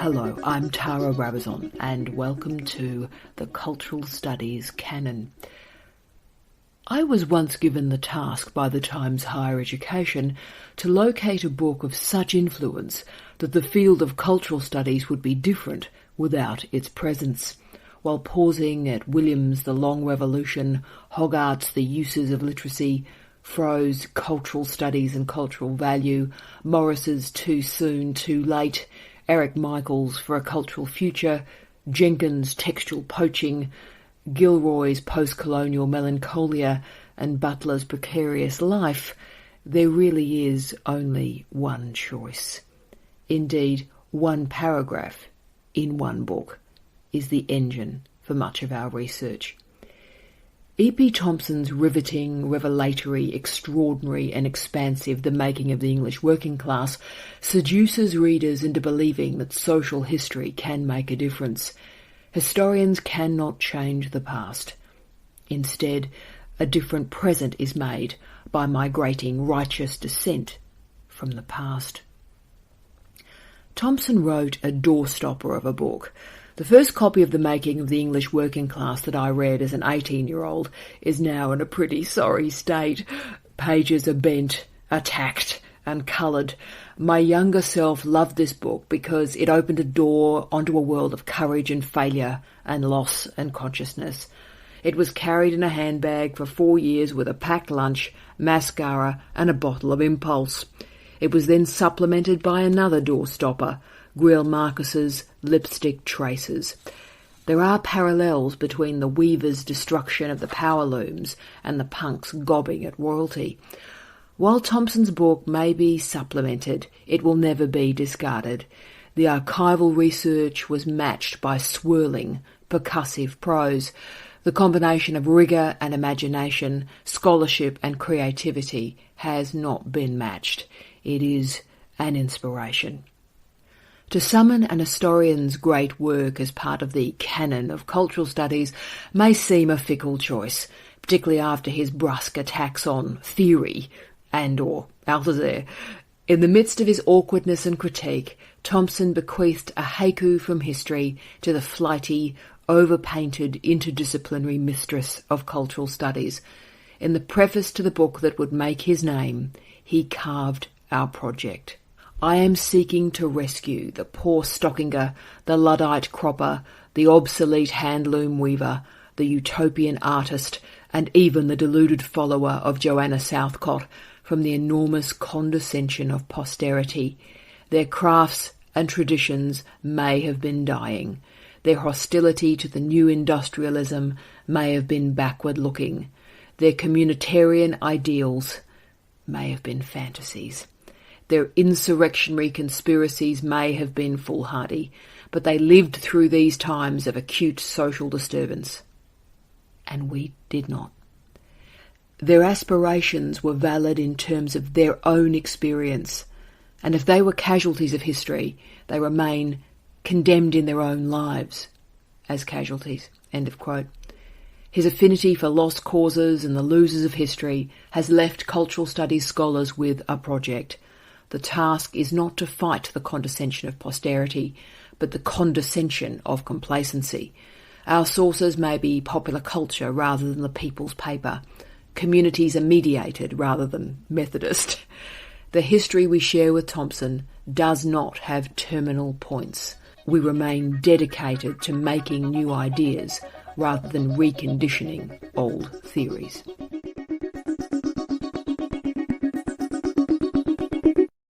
Hello, I'm Tara Brabazon and welcome to the Cultural Studies Canon. I was once given the task by the Times Higher Education to locate a book of such influence that the field of cultural studies would be different without its presence. While pausing at Williams' The Long Revolution, Hoggart's The Uses of Literacy, Fro's Cultural Studies and Cultural Value, Morris's Too Soon, Too Late, Eric Michael's For a Cultural Future, Jenkins' Textual Poaching, Gilroy's Post-Colonial Melancholia, and Butler's Precarious Life, there really is only one choice. Indeed, one paragraph in one book is the engine for much of our research. E.P. Thompson's riveting, revelatory, extraordinary and expansive The Making of the English Working Class seduces readers into believing that social history can make a difference. Historians cannot change the past. Instead, a different present is made by migrating righteous descent from the past. Thompson wrote a doorstopper of a book. The first copy of The Making of the English Working Class that I read as an 18-year-old is now in a pretty sorry state. Pages are bent, attacked, and coloured. My younger self loved this book because it opened a door onto a world of courage and failure and loss and consciousness. It was carried in a handbag for 4 years with a packed lunch, mascara, and a bottle of Impulse. It was then supplemented by another doorstopper, Greil Marcus's Lipstick Traces. There are parallels between the weaver's destruction of the power looms and the punk's gobbing at royalty. While Thompson's book may be supplemented, it will never be discarded. The archival research was matched by swirling, percussive prose. The combination of rigour and imagination, scholarship and creativity has not been matched. It is an inspiration. To summon an historian's great work as part of the canon of cultural studies may seem a fickle choice, particularly after his brusque attacks on theory and/or Althusser. In the midst of his awkwardness and critique, Thompson bequeathed a haiku from history to the flighty, overpainted, interdisciplinary mistress of cultural studies. In the preface to the book that would make his name, he carved our project. I am seeking to rescue the poor stockinger, the Luddite cropper, the obsolete handloom weaver, the utopian artist, and even the deluded follower of Joanna Southcott from the enormous condescension of posterity. Their crafts and traditions may have been dying. Their hostility to the new industrialism may have been backward-looking. Their communitarian ideals may have been fantasies. Their insurrectionary conspiracies may have been foolhardy, but they lived through these times of acute social disturbance. And we did not. Their aspirations were valid in terms of their own experience, and if they were casualties of history, they remain condemned in their own lives as casualties. End of quote. His affinity for lost causes and the losers of history has left cultural studies scholars with a project. The task is not to fight the condescension of posterity, but the condescension of complacency. Our sources may be popular culture rather than the people's paper. Communities are mediated rather than Methodist. The history we share with Thompson does not have terminal points. We remain dedicated to making new ideas rather than reconditioning old theories.